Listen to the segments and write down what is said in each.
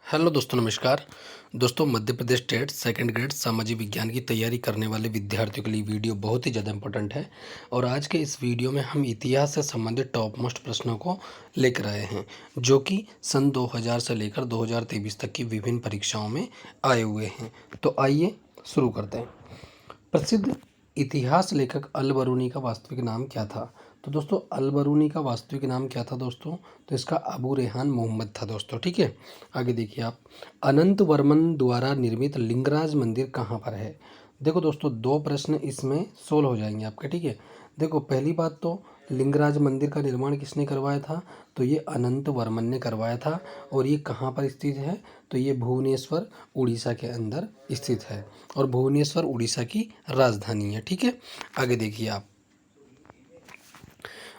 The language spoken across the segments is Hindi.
हेलो दोस्तों, नमस्कार। दोस्तों, Madhya Pradesh state second grade सामाजिक विज्ञान की तैयारी करने वाले विद्यार्थियों के लिए वीडियो बहुत ही ज़्यादा इंपॉर्टेंट है। और आज के इस वीडियो में हम इतिहास से संबंधित टॉप मोस्ट प्रश्नों को लेकर आए हैं, जो कि सन 2000 से लेकर 2023 तक की विभिन्न परीक्षाओं में आए हुए हैं। तो आइए शुरू करते हैं। प्रसिद्ध इतिहास लेखक अल बरूनी का वास्तविक नाम क्या था? तो दोस्तों, अल बरूनी का वास्तविक नाम क्या था दोस्तों? तो इसका अबू रेहान मोहम्मद था दोस्तों। ठीक है, आगे देखिए आप। अनंत वर्मन द्वारा निर्मित लिंगराज मंदिर कहाँ पर है? देखो दोस्तों, दो प्रश्न इसमें सोल्व हो जाएंगे आपके। ठीक है, देखो पहली बात तो लिंगराज मंदिर का निर्माण किसने करवाया था? तो ये अनंत वर्मन ने करवाया था। और ये कहाँ पर स्थित है? तो ये भुवनेश्वर उड़ीसा के अंदर स्थित है। और भुवनेश्वर उड़ीसा की राजधानी है। ठीक है, आगे देखिए आप।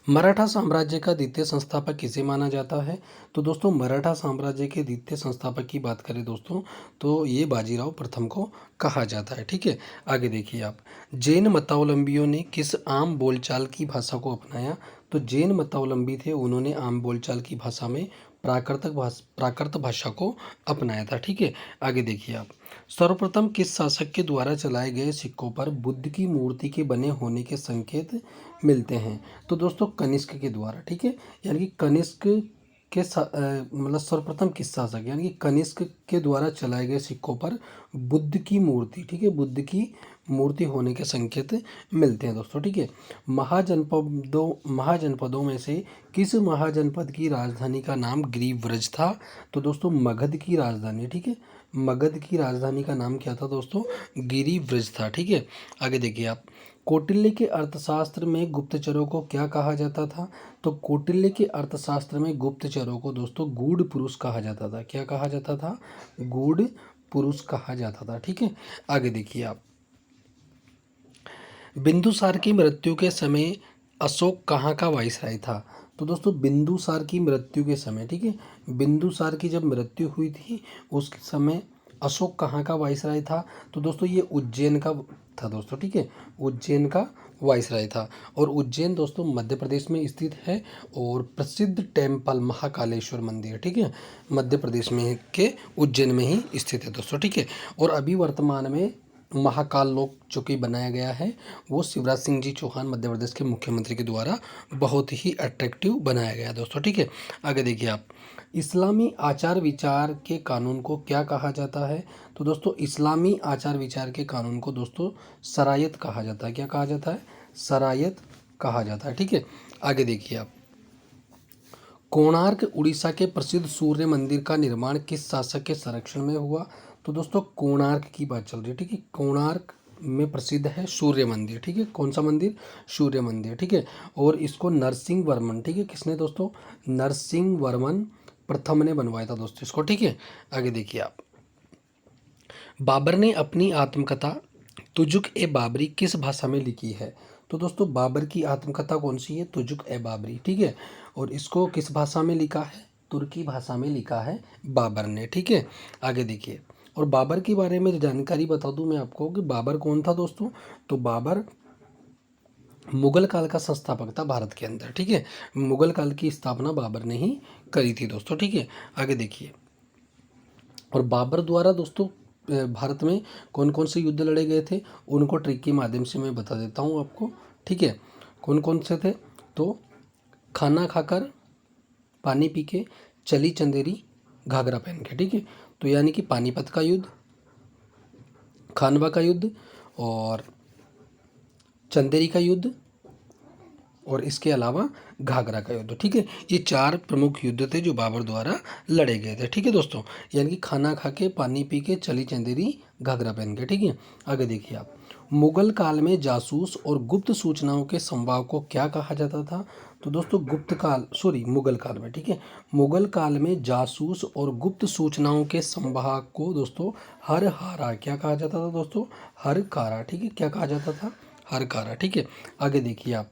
मराठा साम्राज्य का द्वितीय संस्थापक किसे माना जाता है? तो दोस्तों, मराठा साम्राज्य के द्वितीय संस्थापक की बात करें दोस्तों, तो ये बाजीराव प्रथम को कहा जाता है। ठीक है, आगे देखिए आप। जैन मतावलंबियों ने किस आम बोलचाल की भाषा को अपनाया? तो जैन मतावलंबी थे, उन्होंने आम बोलचाल की भाषा में प्राकृत भाषा को अपनाया था। ठीक है, आगे देखिए आप। सर्वप्रथम किस शासक के द्वारा चलाए गए सिक्कों पर बुद्ध की मूर्ति के बने होने के संकेत मिलते हैं? तो दोस्तों, कनिष्क के द्वारा। ठीक है, यानी कि कनिष्क के मतलब सर्वप्रथम किस शासक यानी कि कनिष्क के द्वारा चलाए गए सिक्कों पर बुद्ध की मूर्ति, ठीक है, बुद्ध की मूर्ति होने के संकेत मिलते हैं दोस्तों। ठीक है, महाजनपदों में से किस महाजनपद की राजधानी का नाम गिरिव्रज था? तो दोस्तों, मगध की राजधानी। ठीक है, मगध की राजधानी का नाम क्या था दोस्तों? गिरिव्रज था। ठीक है, आगे देखिए आप। कौटिल्य के अर्थशास्त्र में गुप्तचरों को क्या कहा जाता था? तो कौटिल्य के अर्थशास्त्र में गुप्तचरों को दोस्तों गूढ़ पुरुष कहा जाता था। क्या कहा जाता था? गूढ़ पुरुष कहा जाता था। ठीक है, आगे देखिए आप। बिंदुसार की मृत्यु के समय अशोक कहाँ का वाइसराय था? तो दोस्तों, बिंदुसार की मृत्यु के समय, ठीक है, बिंदुसार की जब मृत्यु हुई थी उस समय अशोक कहाँ का वाइसराय था? तो दोस्तों, ये उज्जैन का था दोस्तों। ठीक है, उज्जैन का वाइसराय था। और उज्जैन दोस्तों मध्य प्रदेश में स्थित है। और प्रसिद्ध टेम्पल महाकालेश्वर मंदिर, ठीक है, मध्य प्रदेश में के उज्जैन में ही स्थित है दोस्तों। ठीक है, और अभी वर्तमान में महाकाल लोक जो कि बनाया गया है, वो शिवराज सिंह जी चौहान मध्य प्रदेश के मुख्यमंत्री के द्वारा बहुत ही अट्रैक्टिव बनाया गया दोस्तों। ठीक है, आगे देखिए आप। इस्लामी आचार विचार के कानून को क्या कहा जाता है? तो दोस्तों, इस्लामी आचार विचार के कानून को दोस्तों सरायत कहा जाता है। क्या कहा जाता है? सरायत कहा जाता है। ठीक है, आगे देखिए आप। कोणार्क उड़ीसा के प्रसिद्ध सूर्य मंदिर का निर्माण किस शासक के संरक्षण में हुआ? तो दोस्तों, कोणार्क की बात चल रही है। ठीक है, कोणार्क में प्रसिद्ध है सूर्य मंदिर। ठीक है, कौन सा मंदिर? सूर्य मंदिर। ठीक है, और इसको नरसिंह वर्मन, ठीक है, किसने दोस्तों? नरसिंह वर्मन प्रथम ने बनवाया था दोस्तों इसको। ठीक है, आगे देखिए आप। बाबर ने अपनी आत्मकथा तुजुक ए बाबरी किस भाषा में लिखी है? तो दोस्तों, बाबर की आत्मकथा कौन सी है? तुजुक ए बाबरी। ठीक है, और इसको किस भाषा में लिखा है? तुर्की भाषा में लिखा है बाबर ने। ठीक है, आगे देखिए। और बाबर के बारे में जानकारी बता दूं मैं आपको कि बाबर कौन था दोस्तों? तो बाबर मुगल काल का संस्थापक था भारत के अंदर। ठीक है, मुगल काल की स्थापना बाबर ने ही करी थी दोस्तों। ठीक है, आगे देखिए। और बाबर द्वारा दोस्तों भारत में कौन कौन से युद्ध लड़े गए थे, उनको ट्रिक के माध्यम से मैं बता देता हूँ आपको। ठीक है, कौन कौन से थे? तो खाना खाकर, पानी पी के, चली चंदेरी, घाघरा पहन के। ठीक है, तो यानी कि पानीपत का युद्ध, खानवा का युद्ध, और चंदेरी का युद्ध, और इसके अलावा घाघरा का युद्ध। ठीक है, ये चार प्रमुख युद्ध थे जो बाबर द्वारा लड़े गए थे। ठीक है दोस्तों, यानी कि खाना खा के, पानी पी के, चली चंदेरी, घाघरा पहन के। ठीक है, आगे देखिए आप। मुगल काल में जासूस और गुप्त सूचनाओं के संवाद को क्या कहा जाता था? तो दोस्तों, मुगल काल में, ठीक है, मुगल काल में जासूस और गुप्त सूचनाओं के संवाद को दोस्तों हर हारा क्या कहा जाता था दोस्तों? हर कारा। ठीक है, क्या कहा जाता था? हर कारा। ठीक है, आगे देखिए आप।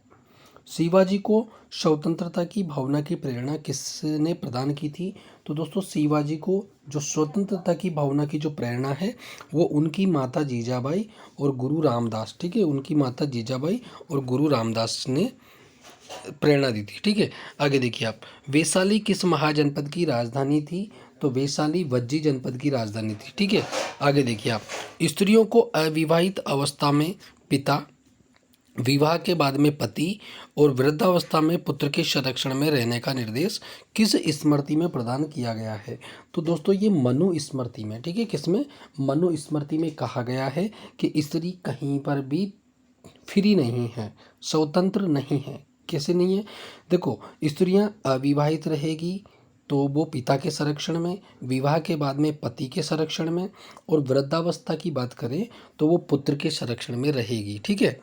शिवाजी को स्वतंत्रता की भावना की प्रेरणा किसने प्रदान की थी? तो दोस्तों, शिवाजी को जो स्वतंत्रता की भावना की जो प्रेरणा है, वो उनकी माता जीजाबाई और गुरु रामदास, ठीक है, उनकी माता जीजाबाई और गुरु रामदास ने प्रेरणा दी थी। ठीक है, आगे देखिए आप। वैशाली किस महाजनपद की राजधानी थी? तो वैशाली वज्जी जनपद की राजधानी थी। ठीक है, आगे देखिए आप, स्त्रियों को अविवाहित अवस्था में पिता, विवाह के बाद में पति और वृद्धावस्था में पुत्र के संरक्षण में रहने का निर्देश किस स्मृति में प्रदान किया गया है? तो दोस्तों ये मनु स्मृति में, ठीक है, किसमें? मनु स्मृति में कहा गया है कि स्त्री कहीं पर भी फ्री नहीं है, स्वतंत्र नहीं है। कैसे नहीं है? देखो, स्त्रियां अविवाहित रहेगी तो वो पिता के संरक्षण में, विवाह के बाद में पति के संरक्षण में, और वृद्धावस्था की बात करें तो वो पुत्र के संरक्षण में रहेगी। ठीक है,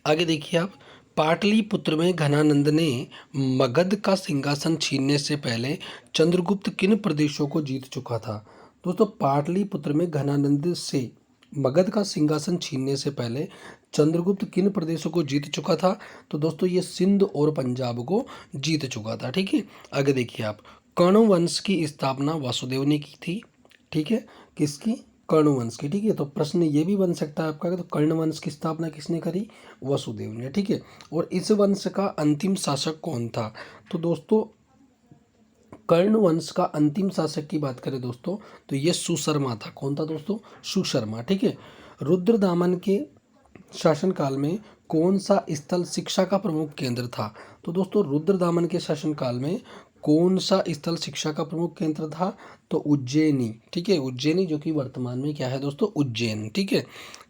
आगे देखिए आप, पाटलिपुत्र में घनानंद ने मगध का सिंहासन छीनने से पहले चंद्रगुप्त किन प्रदेशों को जीत चुका था? दोस्तों पाटलिपुत्र में घनानंद से मगध का सिंहासन छीनने से पहले चंद्रगुप्त किन प्रदेशों को जीत चुका था? तो दोस्तों ये सिंध और पंजाब को जीत चुका था। ठीक है, आगे देखिए आप, कर्ण वंश की स्थापना वासुदेव ने की थी। ठीक है, किसकी? कर्ण वंश की। ठीक है, तो प्रश्न ये भी बन सकता है आपका, तो कर्ण वंश की स्थापना किसने करी? वसुदेव ने। ठीक है, और इस वंश का अंतिम शासक कौन था? तो दोस्तों कर्ण वंश का अंतिम शासक की बात करें दोस्तों तो ये सुशर्मा था। कौन था दोस्तों? सुशर्मा। ठीक है, रुद्रदामन के शासनकाल में कौन सा स्थल शिक्षा का प्रमुख केंद्र था? तो दोस्तों रुद्रदामन के शासनकाल में कौन सा स्थल शिक्षा का प्रमुख केंद्र था? तो उज्जैनी। ठीक है, उज्जैनी, जो कि वर्तमान में क्या है दोस्तों? उज्जैन। ठीक है,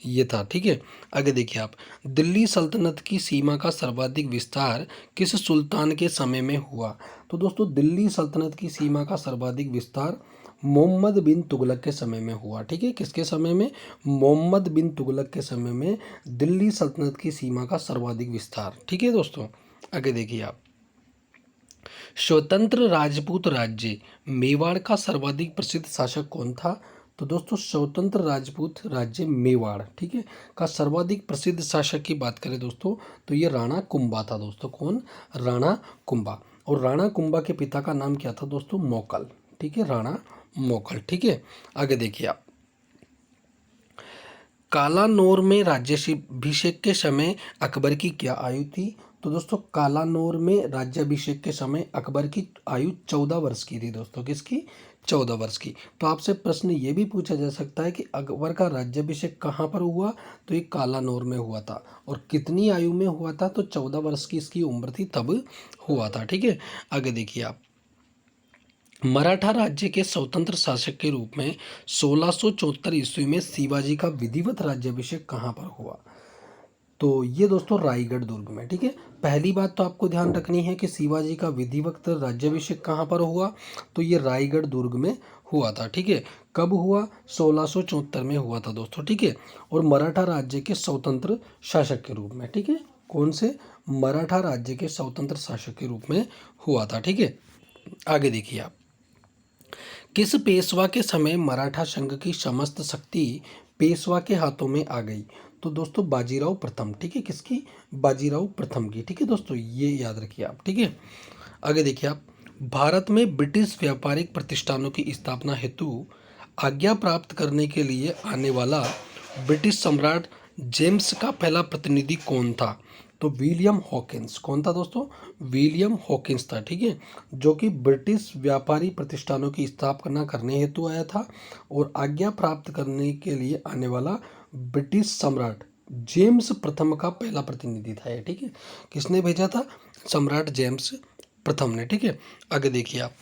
ये था। ठीक है, आगे देखिए आप, दिल्ली सल्तनत की सीमा का सर्वाधिक विस्तार किस सुल्तान के समय में हुआ? तो दोस्तों दिल्ली सल्तनत की सीमा का सर्वाधिक विस्तार मोहम्मद बिन तुगलक के समय में हुआ। ठीक है, किसके समय में? मोहम्मद बिन तुगलक के समय में दिल्ली सल्तनत की सीमा का सर्वाधिक विस्तार। ठीक है दोस्तों, आगे देखिए आप, स्वतंत्र राजपूत राज्य मेवाड़ का सर्वाधिक प्रसिद्ध शासक कौन था? तो दोस्तों स्वतंत्र राजपूत राज्य मेवाड़, ठीक है, का सर्वाधिक प्रसिद्ध शासक की बात करें दोस्तों तो ये राणा कुंभा था। दोस्तों कौन? राणा कुंभा। और राणा कुंभा के पिता का नाम क्या था दोस्तों? मोकल। ठीक है, राणा मोकल। ठीक है, आगे देखिए आप, कालानौर में राज्याभिषेक के समय अकबर की क्या आयु थी? तो दोस्तों कालानौर में राज्याभिषेक के समय अकबर की आयु 14 वर्ष की थी। दोस्तों किसकी? 14 वर्ष की। तो आपसे प्रश्न ये भी पूछा जा सकता है कि अकबर का राज्याभिषेक कहाँ पर हुआ? तो ये कालानौर में हुआ था। और कितनी आयु में हुआ था? तो 14 वर्ष की इसकी उम्र थी तब हुआ था। ठीक है, आगे देखिए आप, मराठा राज्य के स्वतंत्र शासक के रूप में 1674 ईस्वी में शिवाजी का विधिवत राज्याभिषेक कहाँ पर हुआ? तो ये दोस्तों रायगढ़ दुर्ग में। ठीक है, पहली बात तो आपको ध्यान रखनी है कि शिवाजी का विधिवत राज्याभिषेक कहाँ पर हुआ? तो ये रायगढ़ दुर्ग में हुआ था। ठीक है, कब हुआ? 1674 में हुआ था दोस्तों। ठीक है, और मराठा राज्य के स्वतंत्र शासक के रूप में। ठीक है, कौन से? मराठा राज्य के स्वतंत्र शासक के रूप में हुआ था। ठीक है, आगे देखिए आप, किस पेशवा के समय मराठा संघ की समस्त शक्ति पेशवा के हाथों में आ गई? तो दोस्तों बाजीराव प्रथम। ठीक है, किसकी? बाजीराव प्रथम की। ठीक है दोस्तों, ये याद रखिए आप। ठीक है, आगे देखिए आप, भारत में ब्रिटिश व्यापारिक प्रतिष्ठानों की स्थापना हेतु आज्ञा प्राप्त करने के लिए आने वाला ब्रिटिश सम्राट जेम्स का पहला प्रतिनिधि कौन था? तो विलियम हॉकिंस। कौन था दोस्तों? विलियम हॉकिंस था। ठीक है, जो कि ब्रिटिश व्यापारी प्रतिष्ठानों की स्थापना करने हेतु आया था और आज्ञा प्राप्त करने के लिए आने वाला ब्रिटिश सम्राट जेम्स प्रथम का पहला प्रतिनिधि था ये। ठीक है, किसने भेजा था? सम्राट जेम्स प्रथम ने। ठीक है, आगे देखिए आप,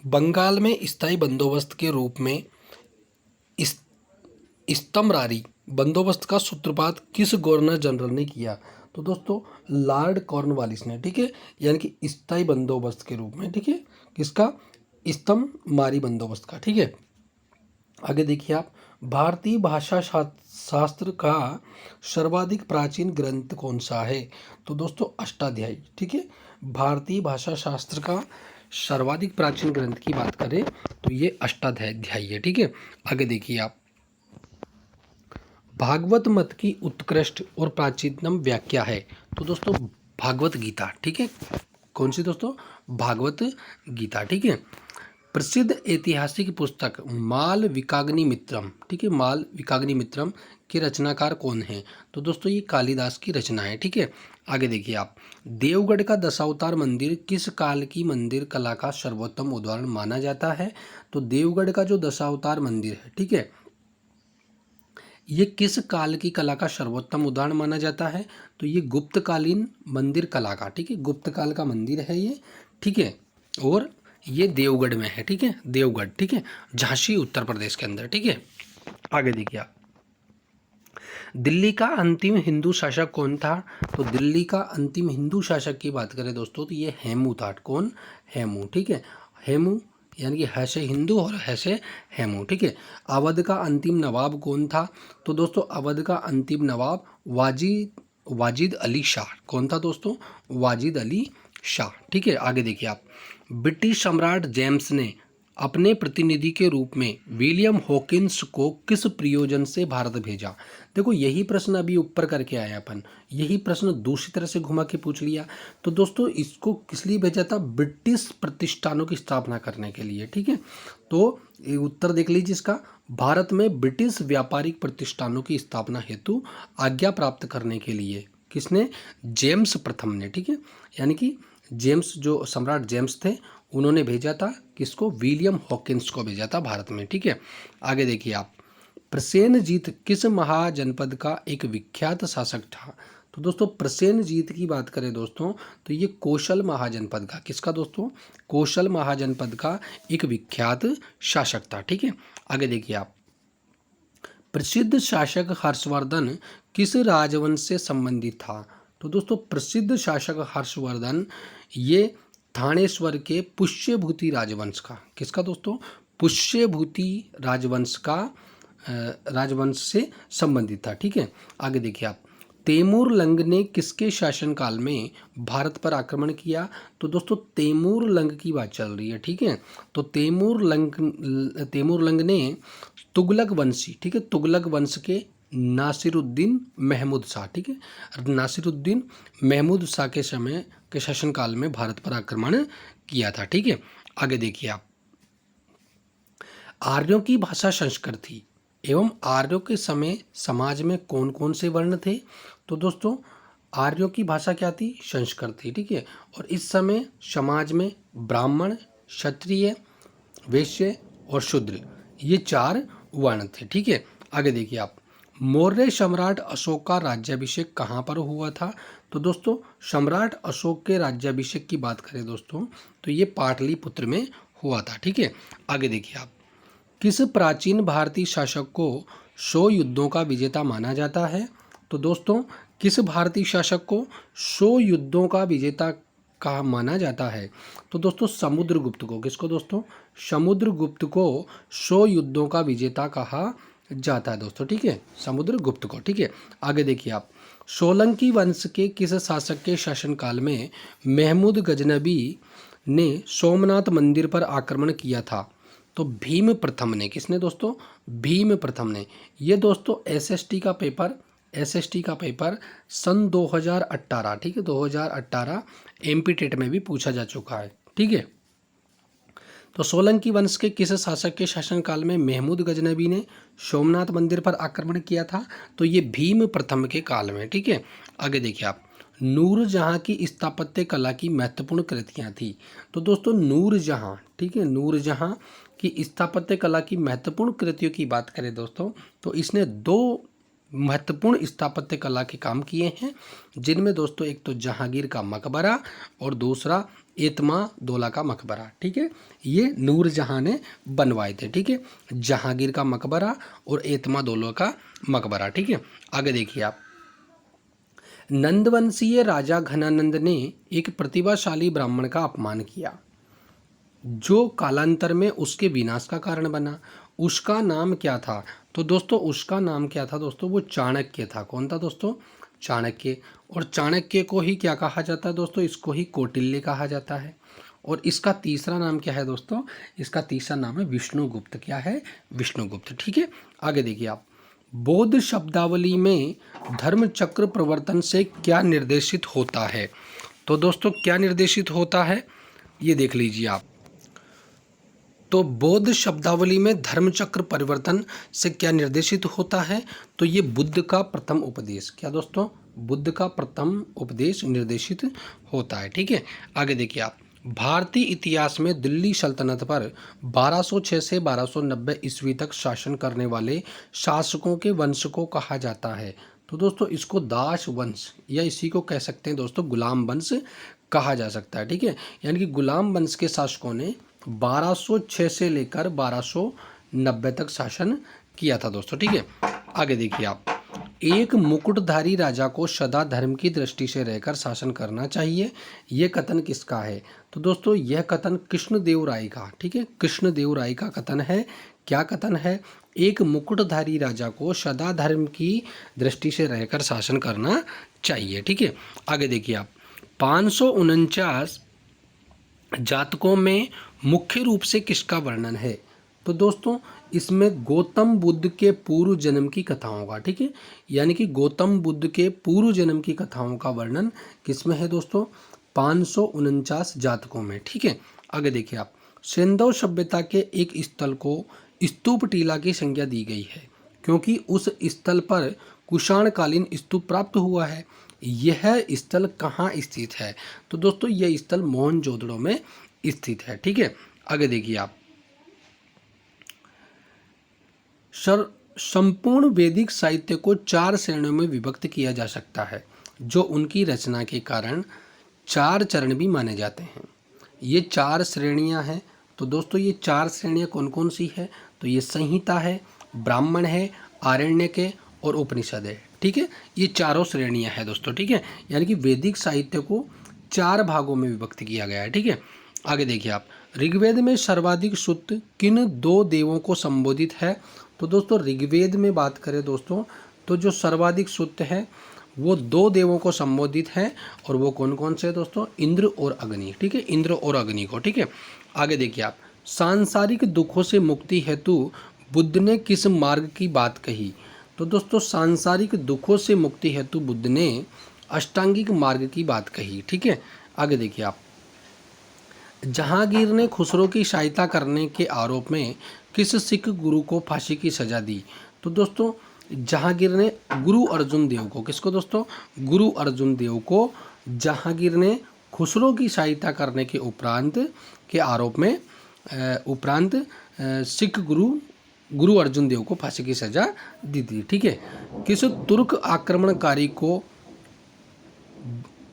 बंगाल में स्थायी बंदोबस्त के रूप में स्तमरारी बंदोबस्त का सूत्रपात किस गवर्नर जनरल ने किया? तो दोस्तों लॉर्ड कॉर्नवालिस ने। ठीक है, यानी कि स्थायी बंदोबस्त के रूप में। ठीक है, किसका? स्तमरारी बंदोबस्त का। ठीक है, आगे देखिए आप, भारतीय भाषा शास्त्र का सर्वाधिक प्राचीन ग्रंथ कौन सा है? तो दोस्तों अष्टाध्यायी। ठीक है, भारतीय भाषा शास्त्र का सर्वाधिक प्राचीन ग्रंथ की बात करें तो ये अष्टाध्यायी है। ठीक है, आगे देखिए आप, भागवत मत की उत्कृष्ट और प्राचीनतम व्याख्या है? तो दोस्तों भागवत गीता। ठीक है, कौन सी दोस्तों? भागवत गीता। ठीक है, प्रसिद्ध ऐतिहासिक पुस्तक मालविकाग्निमित्रम, ठीक है, मालविकाग्निमित्रम के रचनाकार कौन है? तो दोस्तों ये कालिदास की रचना है, ठीक है। आगे देखिए आप, देवगढ़ का दशावतार मंदिर किस काल की मंदिर कला का सर्वोत्तम उदाहरण माना जाता है? तो देवगढ़ का जो दशावतार मंदिर है, ठीक है, ये किस काल की कला का सर्वोत्तम उदाहरण माना जाता है? तो ये गुप्तकालीन मंदिर कला का, ठीक है, गुप्त काल का मंदिर है ये, ठीक है, और ये देवगढ़ में है, ठीक है, देवगढ़, ठीक है, झांसी उत्तर प्रदेश के अंदर, ठीक है। आगे देखिए आप, दिल्ली का अंतिम हिंदू शासक कौन था? तो दिल्ली का अंतिम हिंदू शासक की बात करें दोस्तों तो ये हेमू था। कौन? हेमू, ठीक है, हेमू, यानी कि ह से हिंदू और ह से हेमू, ठीक है। अवध का अंतिम नवाब कौन था? तो दोस्तों अवध का अंतिम नवाब वाजिद अली शाह। कौन था दोस्तों? वाजिद अली शाह, ठीक है। आगे देखिए आप, ब्रिटिश सम्राट जेम्स ने अपने प्रतिनिधि के रूप में विलियम हॉकिंस को किस प्रयोजन से भारत भेजा? देखो यही प्रश्न अभी ऊपर करके आया अपन, यही प्रश्न दूसरी तरह से घुमा के पूछ लिया। तो दोस्तों इसको किस लिए भेजा था? ब्रिटिश प्रतिष्ठानों की स्थापना करने के लिए, ठीक है। तो ये उत्तर देख लीजिए इसका, भारत में ब्रिटिश व्यापारिक प्रतिष्ठानों की स्थापना हेतु आज्ञा प्राप्त करने के लिए। किसने? जेम्स प्रथम ने, ठीक है, यानी कि जेम्स, जो सम्राट जेम्स थे, उन्होंने भेजा था किसको? विलियम हॉकिंस को भेजा था भारत में, ठीक है। आगे देखिए आप, प्रसेनजीत किस महाजनपद का एक विख्यात शासक था? तो दोस्तों प्रसेनजीत की बात करें दोस्तों तो ये कौशल महाजनपद का, किसका दोस्तों? कौशल महाजनपद का एक विख्यात शासक था, ठीक है। आगे देखिए आप, प्रसिद्ध शासक हर्षवर्धन किस राजवंश से संबंधित था? तो दोस्तों प्रसिद्ध शासक हर्षवर्धन ये थानेश्वर के पुष्यभूति राजवंश का, किसका दोस्तों? पुष्यभूति राजवंश से संबंधित था, ठीक है। आगे देखिए आप, तैमूर लंग ने किसके शासनकाल में भारत पर आक्रमण किया? तो दोस्तों तैमूर लंग की बात चल रही है, ठीक है। तो तैमूर लंग ने तुगलक वंशी, ठीक है, तुगलक वंश के नासिरुद्दीन महमूद शाह, ठीक है, नासिरुद्दीन महमूद शाह के समय के शासनकाल में भारत पर आक्रमण किया था, ठीक है। आगे देखिए आप, आर्यों की भाषा संस्कृत थी एवं आर्यों के समय समाज में कौन कौन से वर्ण थे? तो दोस्तों आर्यों की भाषा क्या थी? संस्कृत थी, ठीक है। और इस समय समाज में ब्राह्मण, क्षत्रिय, वैश्य और शूद्र, ये 4 वर्ण थे, ठीक है। आगे देखिए आप, मौर्य सम्राट अशोक का राज्याभिषेक कहाँ पर हुआ था? तो दोस्तों सम्राट अशोक के राज्याभिषेक की बात करें दोस्तों तो ये पाटलिपुत्र में हुआ था, ठीक है। आगे देखिए आप, किस प्राचीन भारतीय शासक को 100 युद्धों का विजेता माना जाता है? तो दोस्तों किस भारतीय शासक को 100 युद्धों का विजेता कहा माना जाता है? तो दोस्तों समुद्रगुप्त को। किसको दोस्तों? समुद्रगुप्त को 100 युद्धों का विजेता कहा जाता है दोस्तों, ठीक है, समुद्रगुप्त को, ठीक है। आगे देखिए आप, सोलंकी वंश के किस शासक के शासनकाल में महमूद गजनबी ने सोमनाथ मंदिर पर आक्रमण किया था? तो भीम प्रथम ने। किसने दोस्तों? भीम प्रथम ने। ये दोस्तों एसएसटी का पेपर सन 2018, ठीक है, 2018 एमपी टेट में भी पूछा जा चुका है, ठीक है। तो सोलंकी वंश के किस शासक के शासनकाल में महमूद गजनबी ने सोमनाथ मंदिर पर आक्रमण किया था? तो ये भीम प्रथम के काल में, ठीक है। आगे देखिए आप, नूरजहां की स्थापत्य कला की महत्वपूर्ण कृतियां थी। तो दोस्तों नूरजहां, ठीक है, नूरजहां की स्थापत्य कला की महत्वपूर्ण कृतियों की बात करें दोस्तों तो इसने 2 महत्वपूर्ण स्थापत्य कला के काम किए हैं, जिनमें दोस्तों एक तो जहांगीर का मकबरा और दूसरा एतमादौला का मकबरा, ठीक है, ये नूरजहां ने बनवाए थे, ठीक है, जहांगीर का मकबरा और एतमादौला का मकबरा, ठीक है। आगे देखिए आप, नंदवंशीय राजा घनानंद ने एक प्रतिभाशाली ब्राह्मण का अपमान किया जो कालांतर में उसके विनाश का कारण बना। उसका नाम क्या था? तो दोस्तों उसका नाम क्या था दोस्तों? वो चाणक्य था। कौन था दोस्तों? चाणक्य। और चाणक्य को ही क्या कहा जाता है दोस्तों? इसको ही कौटिल्य कहा जाता है। और इसका तीसरा नाम क्या है दोस्तों? इसका तीसरा नाम है विष्णुगुप्त। क्या है? विष्णुगुप्त, ठीक है। आगे देखिए आप, बौद्ध शब्दावली में धर्म चक्र प्रवर्तन से क्या निर्देशित होता है? तो दोस्तों क्या निर्देशित होता है ये देख लीजिए आप। तो बौद्ध शब्दावली में धर्मचक्र परिवर्तन से क्या निर्देशित होता है? तो ये बुद्ध का प्रथम उपदेश, क्या दोस्तों, बुद्ध का प्रथम उपदेश निर्देशित होता है। ठीक है, आगे देखिए आप, भारतीय इतिहास में दिल्ली सल्तनत पर 1206 से 1290 ईस्वी तक शासन करने वाले शासकों के वंश को कहा जाता है। तो दोस्तों इसको दास वंश या इसी को कह सकते हैं दोस्तों गुलाम वंश कहा जा सकता है। ठीक है, यानी कि गुलाम वंश के शासकों ने 1206 से लेकर 1290 तक शासन किया था दोस्तों। ठीक है, आगे देखिए आप, एक मुकुटधारी राजा को सदा धर्म की दृष्टि से रहकर शासन करना चाहिए, यह कथन किसका है? तो दोस्तों यह कथन कृष्णदेव राय का, ठीक है, कृष्णदेव राय का कथन है। क्या कथन है? एक मुकुटधारी राजा को सदा धर्म की दृष्टि से रहकर शासन करना चाहिए। ठीक है, आगे देखिए आप, 549 जातकों में मुख्य रूप से किसका वर्णन है? तो दोस्तों इसमें गौतम बुद्ध के पूर्व जन्म की कथाओं का, ठीक है, यानी कि गौतम बुद्ध के पूर्व जन्म की कथाओं का वर्णन किसमें है दोस्तों? 549 जातकों में। ठीक है, आगे देखिए आप, सिंधु सभ्यता के एक स्थल को स्तूप टीला की संज्ञा दी गई है क्योंकि उस स्थल पर कुषाणकालीन स्तूप प्राप्त हुआ है। यह स्थल कहाँ स्थित है? तो दोस्तों यह स्थल मोहनजोदड़ो में स्थित है। ठीक है, आगे देखिए आप, संपूर्ण वैदिक साहित्य को 4 श्रेणियों में विभक्त किया जा सकता है जो उनकी रचना के कारण 4 चरण भी माने जाते हैं। ये 4 श्रेणियां हैं। तो दोस्तों ये 4 श्रेणियां कौन कौन सी है? तो ये संहिता है, ब्राह्मण है, आरण्यक है और उपनिषद है। ठीक है, ये चारों श्रेणियां हैं दोस्तों। ठीक है, यानी कि वैदिक साहित्य को 4 भागों में विभक्त किया गया है। ठीक है, आगे देखिए आप, ऋग्वेद में सर्वाधिक सूक्त किन 2 देवों को संबोधित है? तो दोस्तों ऋग्वेद में बात करें दोस्तों तो जो सर्वाधिक सूक्त है वो 2 देवों को संबोधित है और वो कौन कौन से है दोस्तों? इंद्र और अग्नि। ठीक है, इंद्र और अग्नि को। ठीक है, आगे देखिए आप, सांसारिक दुखों से मुक्ति हेतु बुद्ध ने किस मार्ग की बात कही? तो दोस्तों सांसारिक दुखों से मुक्ति हेतु बुद्ध ने अष्टांगिक मार्ग की बात कही। ठीक है, आगे देखिए आप, जहांगीर ने खुसरो की सहायता करने के आरोप में किस सिख गुरु को फांसी की सजा दी? तो दोस्तों जहांगीर ने गुरु अर्जुन देव को, किसको दोस्तों? गुरु अर्जुन देव को जहांगीर ने खुसरो की सहायता करने के उपरांत के आरोप में सिख गुरु अर्जुन देव को फांसी की सजा दी थी। ठीक है, किस तुर्क आक्रमणकारी को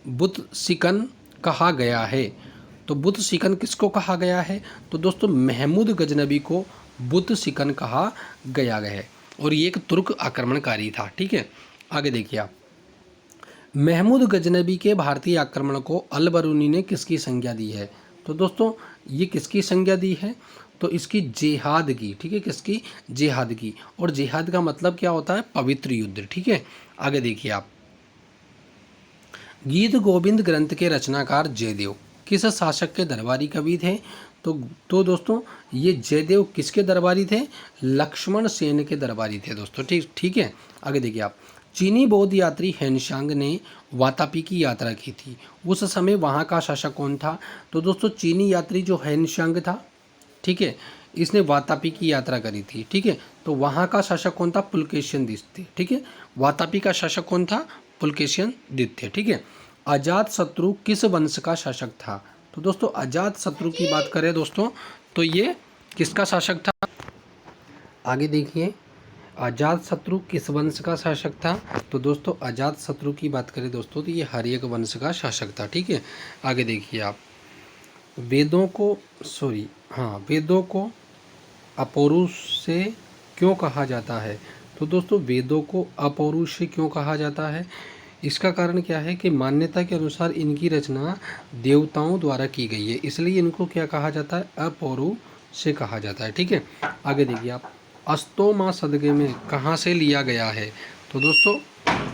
बुतसिकन कहा गया है? तो बुतसिकन किसको कहा गया है? तो दोस्तों महमूद गजनबी को बुतसिकन कहा गया है और ये एक तुर्क आक्रमणकारी था। ठीक है, आगे देखिए आप, महमूद गजनबी के भारतीय आक्रमण को अल-बरूनी ने किसकी संज्ञा दी है? तो दोस्तों ये किसकी संज्ञा दी है? तो इसकी जिहाद की। ठीक है, किसकी? जिहाद की। और जिहाद का मतलब क्या होता है? पवित्र युद्ध। ठीक है, आगे देखिए आप, गीत गोविंद ग्रंथ के रचनाकार जयदेव किस शासक के दरबारी कवि थे? तो दोस्तों ये जयदेव किसके दरबारी थे? लक्ष्मण सेन के दरबारी थे दोस्तों। ठीक है, आगे देखिए आप, चीनी बौद्ध यात्री हेनशांग ने वातापी की यात्रा की थी, उस समय वहाँ का शासक कौन था? तो दोस्तों चीनी यात्री जो हेनशांग था, ठीक है, इसने वातापी की यात्रा करी थी। ठीक है, तो वहाँ का शासक कौन था? पुलकेशिन द्वितीय। ठीक है, वातापी का शासक कौन था? पुलकेशिन द्वितीय। ठीक है, अजात शत्रु किस वंश का शासक था? तो दोस्तों अजात शत्रु की बात करें दोस्तों तो ये किसका शासक था? आगे देखिए, अजात शत्रु किस वंश का शासक था? तो दोस्तों अजात शत्रु की बात करें दोस्तों तो ये हर्यक वंश का शासक था। ठीक है, आगे देखिए आप, वेदों को अपौरुष से क्यों कहा जाता है? तो दोस्तों वेदों को अपौरुष से क्यों कहा जाता है? इसका कारण क्या है कि मान्यता के अनुसार इनकी रचना देवताओं द्वारा की गई है, इसलिए इनको क्या कहा जाता है? अपौरुष से कहा जाता है। ठीक है, आगे देखिए आप, अस्तोमा सदगे में कहाँ से लिया गया है? तो दोस्तों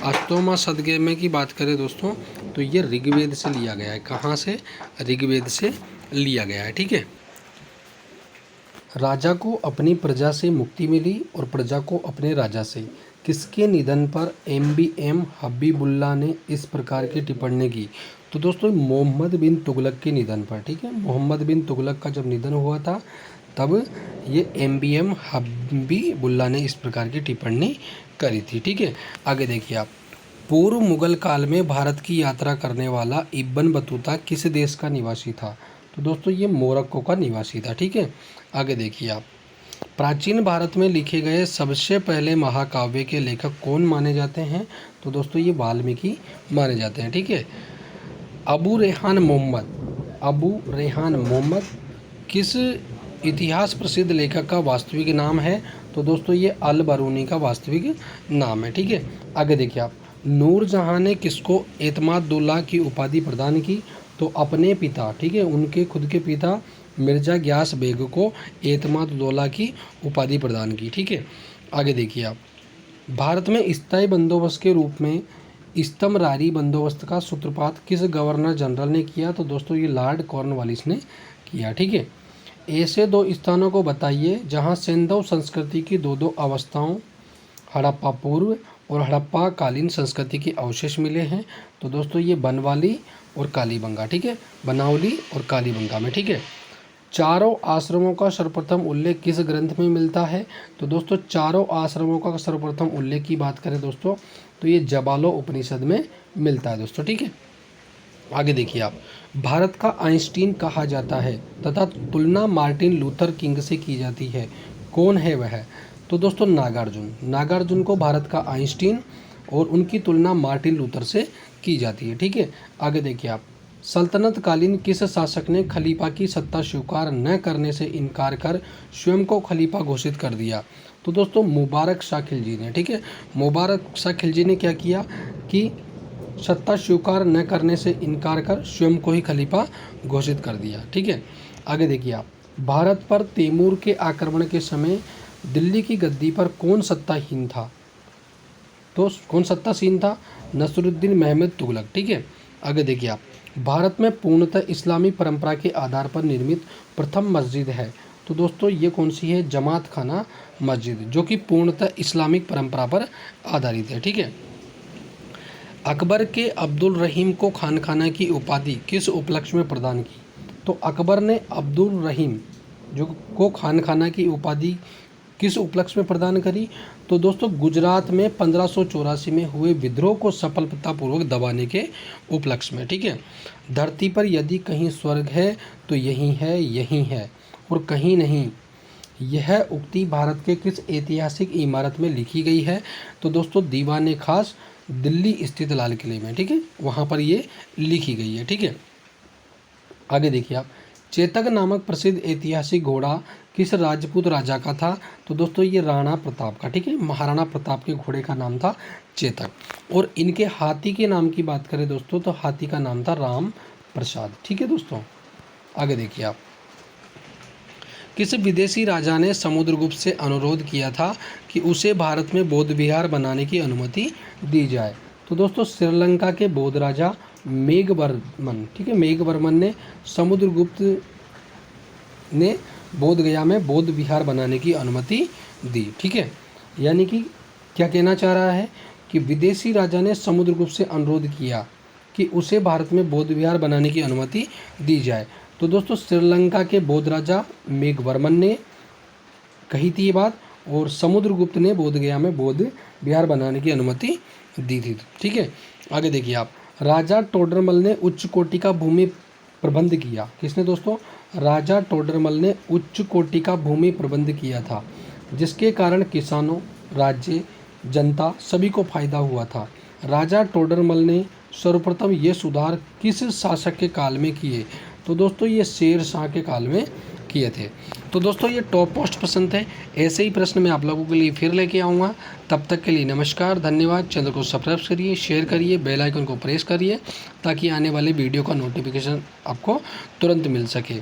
अस्तोमा सदगे में की बात करें दोस्तों तो ये ऋग्वेद से लिया गया है। कहाँ से? ऋग्वेद से लिया गया है। ठीक है, राजा को अपनी प्रजा से मुक्ति मिली और प्रजा को अपने राजा से। किसके निधन पर MBM हबीबुल्ला ने इस प्रकार की टिप्पणी की? तो दोस्तों मोहम्मद बिन तुगलक के निधन पर। ठीक है, मोहम्मद बिन तुगलक का जब निधन हुआ था तब ये MBM हबीबुल्ला ने इस प्रकार की टिप्पणी करी थी। ठीक है, आगे देखिए आप, पूर्व मुगल काल में भारत की यात्रा करने वाला इब्न बतूता किस देश का निवासी था? तो दोस्तों ये मोरक्को का निवासी था। ठीक है, आगे देखिए आप, प्राचीन भारत में लिखे गए सबसे पहले महाकाव्य के लेखक कौन माने जाते हैं? तो दोस्तों ये वाल्मीकि माने जाते हैं। ठीक है, अबू रेहान मोहम्मद किस इतिहास प्रसिद्ध लेखक का वास्तविक नाम है? तो दोस्तों ये अल बरूनी का वास्तविक नाम है। ठीक है, आगे देखिए आप, नूरजहां ने किसको एतमादुल्लाह की उपाधि प्रदान की? तो अपने पिता, ठीक है, उनके खुद के पिता मिर्जा ग्यास बेग को एतमादुल्लाह की उपाधि प्रदान की। ठीक है, आगे देखिए आप, भारत में स्थायी बंदोबस्त के रूप में इस्तमरारी बंदोबस्त का सूत्रपात किस गवर्नर जनरल ने किया? तो दोस्तों ये लॉर्ड कॉर्नवालिस ने किया। ठीक है, ऐसे 2 स्थानों को बताइए जहां सिंधु संस्कृति की दो अवस्थाओं, हड़प्पा पूर्व और हड़प्पा कालीन संस्कृति के अवशेष मिले हैं। तो दोस्तों ये बनवाली और कालीबंगा। ठीक है, बनावली और कालीबंगा में। ठीक है, चारों आश्रमों का सर्वप्रथम उल्लेख किस ग्रंथ में मिलता है? तो दोस्तों चारों आश्रमों का सर्वप्रथम उल्लेख की बात करें दोस्तों तो ये जबालो उपनिषद में मिलता है दोस्तों। ठीक है, आगे देखिए आप, भारत का आइंस्टीन कहा जाता है तथा तुलना मार्टिन लूथर किंग से की जाती है, कौन है वह? तो दोस्तों नागार्जुन को भारत का आइंस्टीन और उनकी तुलना मार्टिन लूथर से की जाती है। ठीक है, आगे देखिए आप, सल्तनत कालीन किस शासक ने खलीफा की सत्ता स्वीकार न करने से इनकार कर स्वयं को खलीफा घोषित कर दिया? तो दोस्तों मुबारक शाह खिलजी ने। ठीक है, मुबारक शाह खिलजी ने क्या किया कि सत्ता स्वीकार न करने से इनकार कर स्वयं को ही खलीफा घोषित कर दिया। ठीक है, आगे देखिए आप, भारत पर तैमूर के आक्रमण के समय दिल्ली की गद्दी पर कौन सत्ताहीन था? तो कौन सत्तासीन था? नसरुद्दीन महमूद तुगलक। ठीक है, आगे देखिए आप, भारत में पूर्णतः इस्लामी परंपरा के आधार पर निर्मित प्रथम मस्जिद है। तो दोस्तों ये कौन सी है? जमात खाना मस्जिद, जो कि पूर्णतः इस्लामिक परंपरा पर आधारित है। ठीक है, अकबर के अब्दुल रहीम को खानखाना की उपाधि किस उपलक्ष्य में प्रदान की? तो अकबर ने अब्दुल रहीम जो को खानखाना की उपाधि किस उपलक्ष्य में प्रदान करी? तो दोस्तों गुजरात में 1584 में हुए विद्रोह को सफलतापूर्वक दबाने के उपलक्ष्य में। ठीक है, धरती पर यदि कहीं स्वर्ग है तो यही है और कहीं नहीं। यह उक्ति भारत के किस ऐतिहासिक इमारत में लिखी गई है? तो दोस्तों दीवाने खास दिल्ली स्थित लाल किले में। ठीक है, वहाँ पर ये लिखी गई है। ठीक है, आगे देखिए आप, चेतक नामक प्रसिद्ध ऐतिहासिक घोड़ा किस राजपूत राजा का था? तो दोस्तों ये राणा प्रताप का। ठीक है, महाराणा प्रताप के घोड़े का नाम था चेतक। और इनके हाथी के नाम की बात करें दोस्तों तो हाथी का नाम था राम प्रसाद। ठीक है दोस्तों, आगे देखिए आप, किस विदेशी राजा ने समुद्रगुप्त से अनुरोध किया था कि उसे भारत में बौद्ध विहार बनाने की अनुमति दी जाए? तो दोस्तों श्रीलंका के बौद्ध राजा मेघवर्मन। ठीक है, मेघवर्मन ने समुद्रगुप्त ने बोध गया में बौद्ध विहार बनाने की अनुमति दी। ठीक है, यानी कि क्या कहना चाह रहा है कि विदेशी राजा ने समुद्रगुप्त से अनुरोध किया कि उसे भारत में बौद्ध विहार बनाने की अनुमति दी जाए। तो दोस्तों श्रीलंका के बौद्ध राजा मेघवर्मन ने कही थी ये बात और समुद्रगुप्त ने बोध गया में बौद्ध विहार बनाने की अनुमति दी थी। ठीक है, आगे देखिए आप, राजा टोडरमल ने उच्च कोटि का भूमि प्रबंध किया। किसने दोस्तों? राजा टोडरमल ने उच्च कोटि का भूमि प्रबंध किया था, जिसके कारण किसानों, राज्य, जनता सभी को फायदा हुआ था। राजा टोडरमल ने सर्वप्रथम ये सुधार किस शासक के काल में किए? तो दोस्तों ये शेर शाह के काल में किए थे। तो दोस्तों ये टॉप पोस्ट पसंद है, ऐसे ही प्रश्न मैं आप लोगों के लिए फिर लेके आऊँगा। तब तक के लिए नमस्कार, धन्यवाद। चैनल को सब्सक्राइब करिए, शेयर करिए, बेल आइकन को प्रेस करिए ताकि आने वाले वीडियो का नोटिफिकेशन आपको तुरंत मिल सके।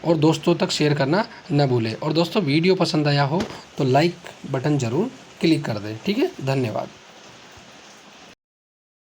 और दोस्तों तक शेयर करना न भूलें। और दोस्तों वीडियो पसंद आया हो तो लाइक बटन ज़रूर क्लिक कर दें। ठीक है, धन्यवाद।